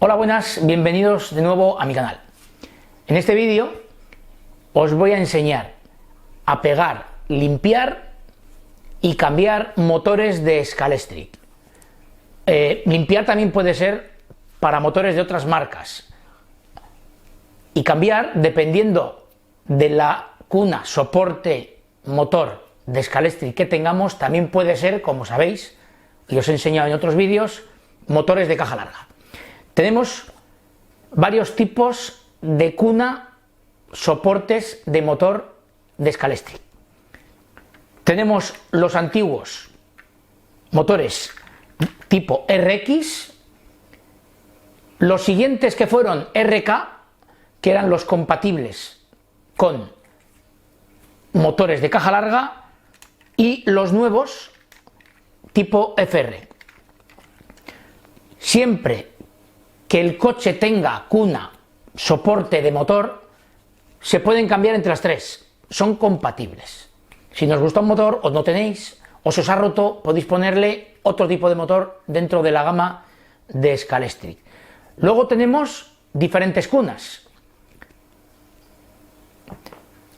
Hola, buenas, bienvenidos de nuevo a mi canal. En este vídeo os voy a enseñar a pegar, limpiar y cambiar motores de Scalextric. Limpiar también puede ser para motores de otras marcas y cambiar dependiendo de la cuna, soporte, motor de Scalextric que tengamos, también puede ser, como sabéis, y os he enseñado en otros vídeos, motores de caja larga. Tenemos varios tipos de cuna, soportes de motor de Scalextric. Tenemos los antiguos motores tipo RX, los siguientes que fueron RK, que eran los compatibles con motores de caja larga, y los nuevos tipo FR. Siempre que el coche tenga cuna, soporte de motor, se pueden cambiar entre las tres, son compatibles. Si nos gusta un motor o no tenéis, o se os ha roto, podéis ponerle otro tipo de motor dentro de la gama de Scalextric. Luego tenemos diferentes cunas.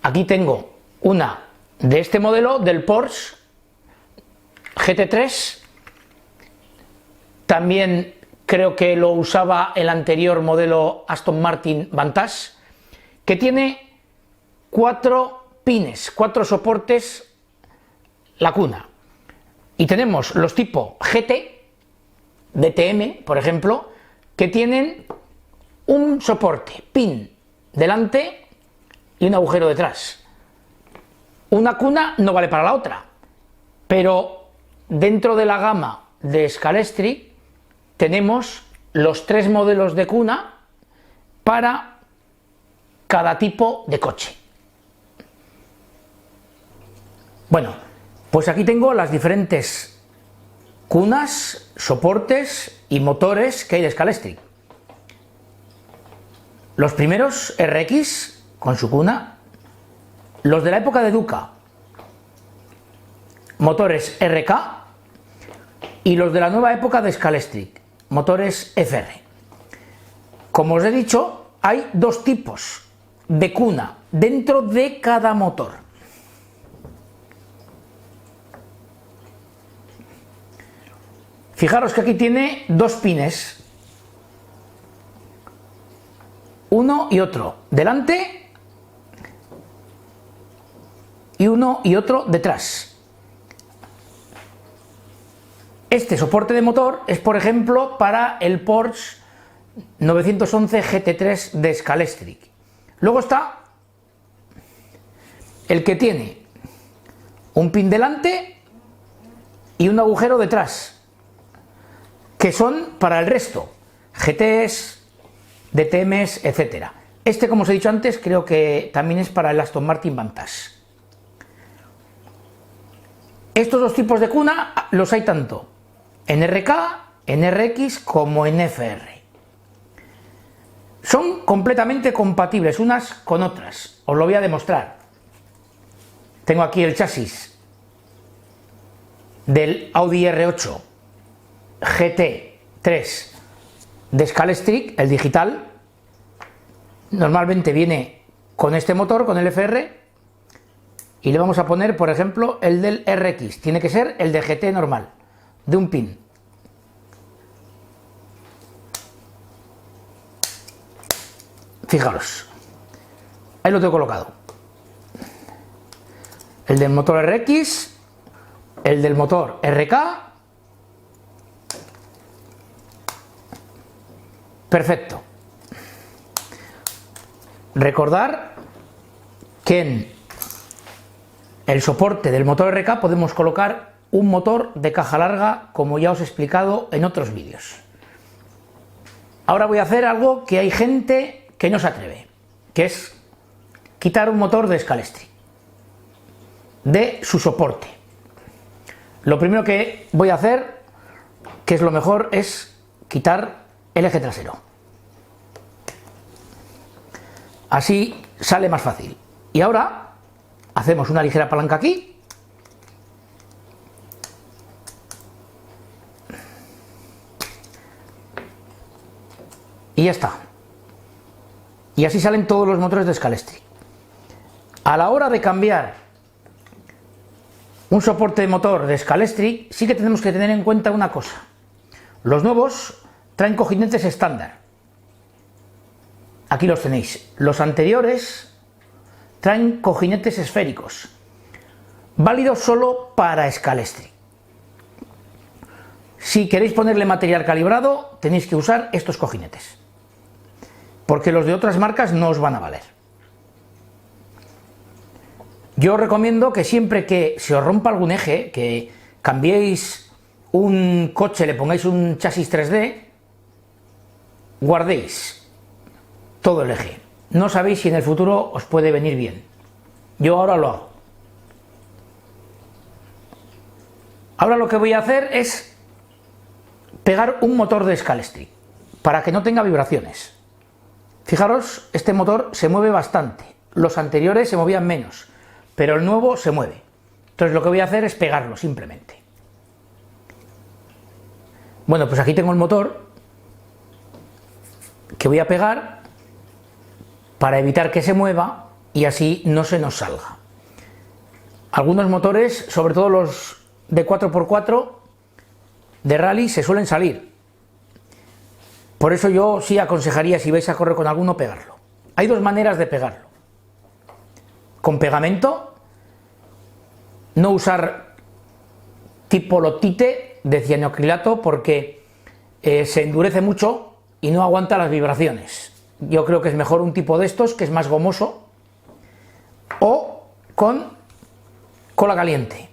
Aquí tengo una de este modelo, del Porsche GT3, también creo que lo usaba el anterior modelo Aston Martin Vantage, que tiene 4 pines, 4 soportes la cuna. Y tenemos los tipo GT, DTM, por ejemplo, que tienen un soporte, pin delante y un agujero detrás. Una cuna no vale para la otra, pero dentro de la gama de Scalextric tenemos los 3 modelos de cuna para cada tipo de coche. Bueno, pues aquí tengo las diferentes cunas, soportes y motores que hay de Scalextric. Los primeros RX con su cuna, los de la época de Duca, motores RK, y los de la nueva época de Scalextric, motores FR. Como os he dicho, hay 2 tipos de cuna dentro de cada motor. Fijaros que aquí tiene 2 pines, uno y otro delante y uno y otro detrás. Este soporte de motor es, por ejemplo, para el Porsche 911 GT3 de Scalextric. Luego está el que tiene un pin delante y un agujero detrás, que son para el resto, GTs, DTMs, etc. Este, como os he dicho antes, creo que también es para el Aston Martin Vantage. Estos 2 tipos de cuna los hay tanto en RK, en RX como en FR. Son completamente compatibles unas con otras, os lo voy a demostrar. Tengo aquí el chasis del Audi R8 GT3 de Scalextric, el digital. Normalmente viene con este motor, con el FR, y le vamos a poner, por ejemplo, el del RX. Tiene que ser el de GT normal, de un pin. Fijaros, ahí lo tengo colocado. El del motor RX, el del motor RK. Perfecto. Recordar que en el soporte del motor RK podemos colocar un motor de caja larga, como ya os he explicado en otros vídeos. Ahora voy a hacer algo que hay gente que no se atreve, que es quitar un motor de Scalextric de su soporte. Lo primero que voy a hacer, que es lo mejor, es quitar el eje trasero. Así sale más fácil. Y ahora hacemos una ligera palanca aquí y ya está. Y así salen todos los motores de Scalextric. A la hora de cambiar un soporte de motor de Scalextric, sí que tenemos que tener en cuenta una cosa. Los nuevos traen cojinetes estándar. Aquí los tenéis. Los anteriores traen cojinetes esféricos, válidos solo para Scalextric. Si queréis ponerle material calibrado, tenéis que usar estos cojinetes, porque los de otras marcas no os van a valer. Yo os recomiendo que siempre que se os rompa algún eje, que cambiéis un coche, le pongáis un chasis 3D, guardéis todo el eje. No sabéis si en el futuro os puede venir bien. Yo ahora lo hago. Ahora lo que voy a hacer es pegar un motor de Scalextric para que no tenga vibraciones. Fijaros, este motor se mueve bastante. Los anteriores se movían menos, pero el nuevo se mueve. Entonces lo que voy a hacer es pegarlo simplemente. Bueno, pues aquí tengo el motor que voy a pegar para evitar que se mueva y así no se nos salga. Algunos motores, sobre todo los de 4x4 de rally, se suelen salir. Por eso yo sí aconsejaría, si vais a correr con alguno, pegarlo. Hay dos maneras de pegarlo. Con pegamento, no usar tipo lotite de cianoacrilato porque se endurece mucho y no aguanta las vibraciones. Yo creo que es mejor un tipo de estos, que es más gomoso, o con cola caliente.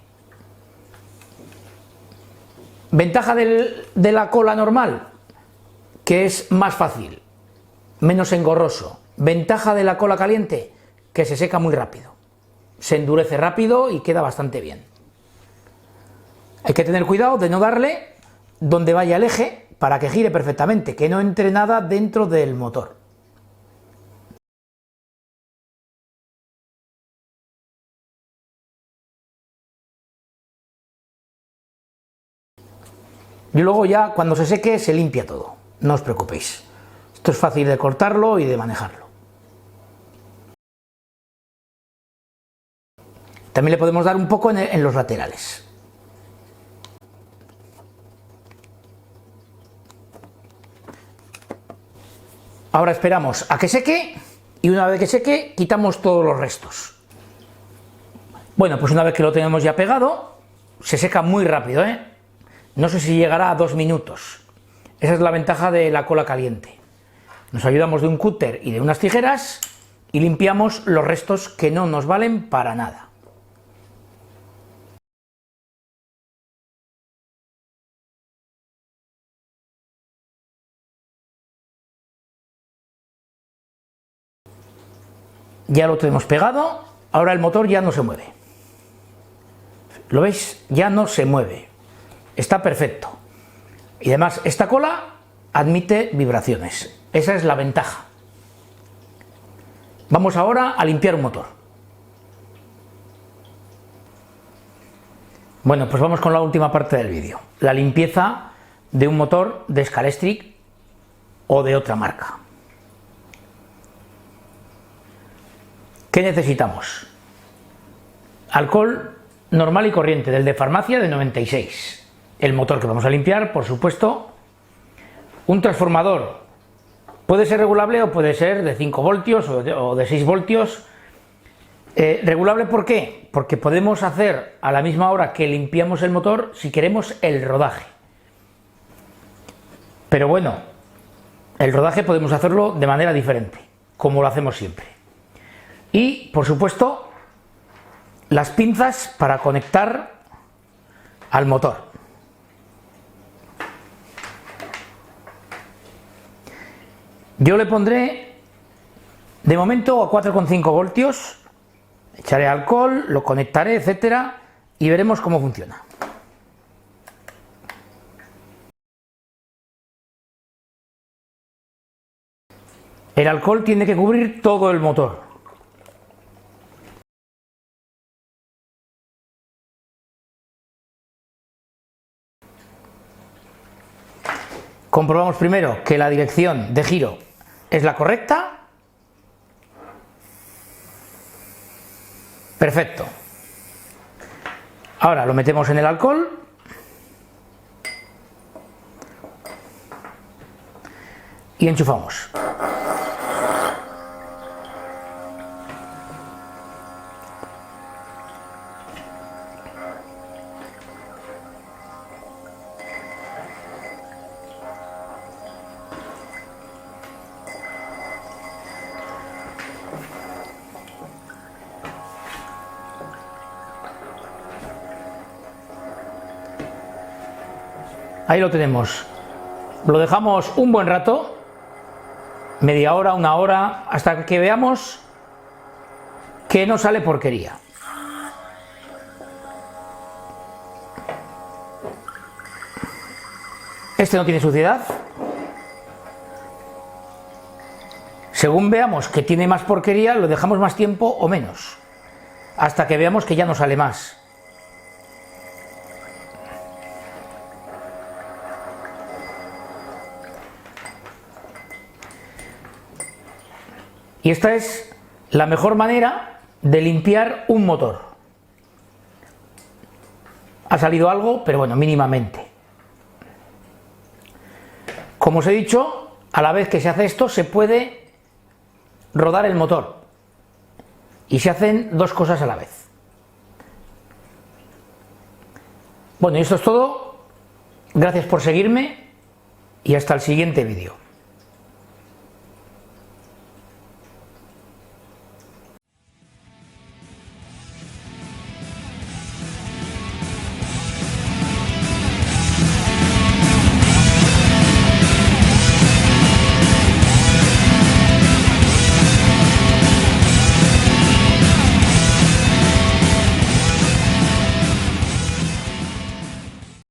Ventaja de la cola normal, que es más fácil, menos engorroso. Ventaja de la cola caliente, que se seca muy rápido, se endurece rápido y queda bastante bien. Hay que tener cuidado de no darle donde vaya el eje para que gire perfectamente, que no entre nada dentro del motor. Y luego ya cuando se seque se limpia todo, no os preocupéis. Esto es fácil de cortarlo y de manejarlo. También le podemos dar un poco en los laterales. Ahora esperamos a que seque y una vez que seque quitamos todos los restos. Bueno, pues una vez que lo tenemos ya pegado, se seca muy rápido, ¿eh? No sé si llegará a 2 minutos. Esa es la ventaja de la cola caliente. Nos ayudamos de un cúter y de unas tijeras y limpiamos los restos que no nos valen para nada. Ya lo tenemos pegado, ahora el motor ya no se mueve. ¿Lo veis? Ya no se mueve. Está perfecto. Y además esta cola admite vibraciones. Esa es la ventaja. Vamos ahora a limpiar un motor. Bueno, pues vamos con la última parte del vídeo. La limpieza de un motor de Scalextric o de otra marca. ¿Qué necesitamos? Alcohol normal y corriente, del de farmacia, de 96. El motor que vamos a limpiar, por supuesto. Un transformador. Puede ser regulable o puede ser de 5 voltios o de 6 voltios. ¿Regulable por qué? Porque podemos hacer a la misma hora que limpiamos el motor, si queremos, el rodaje. Pero bueno, el rodaje podemos hacerlo de manera diferente, como lo hacemos siempre. Y, por supuesto, las pinzas para conectar al motor. Yo le pondré de momento a 4,5 voltios, echaré alcohol, lo conectaré, etcétera, y veremos cómo funciona. El alcohol tiene que cubrir todo el motor. Comprobamos primero que la dirección de giro es la correcta. Perfecto. Ahora lo metemos en el alcohol y enchufamos. Ahí lo tenemos. Lo dejamos un buen rato, media hora, una hora, hasta que veamos que no sale porquería. Este no tiene suciedad. Según veamos que tiene más porquería, lo dejamos más tiempo o menos, hasta que veamos que ya no sale más. Y esta es la mejor manera de limpiar un motor. Ha salido algo, pero bueno, mínimamente. Como os he dicho, a la vez que se hace esto, se puede rodar el motor. Y se hacen dos cosas a la vez. Bueno, y esto es todo. Gracias por seguirme y hasta el siguiente vídeo.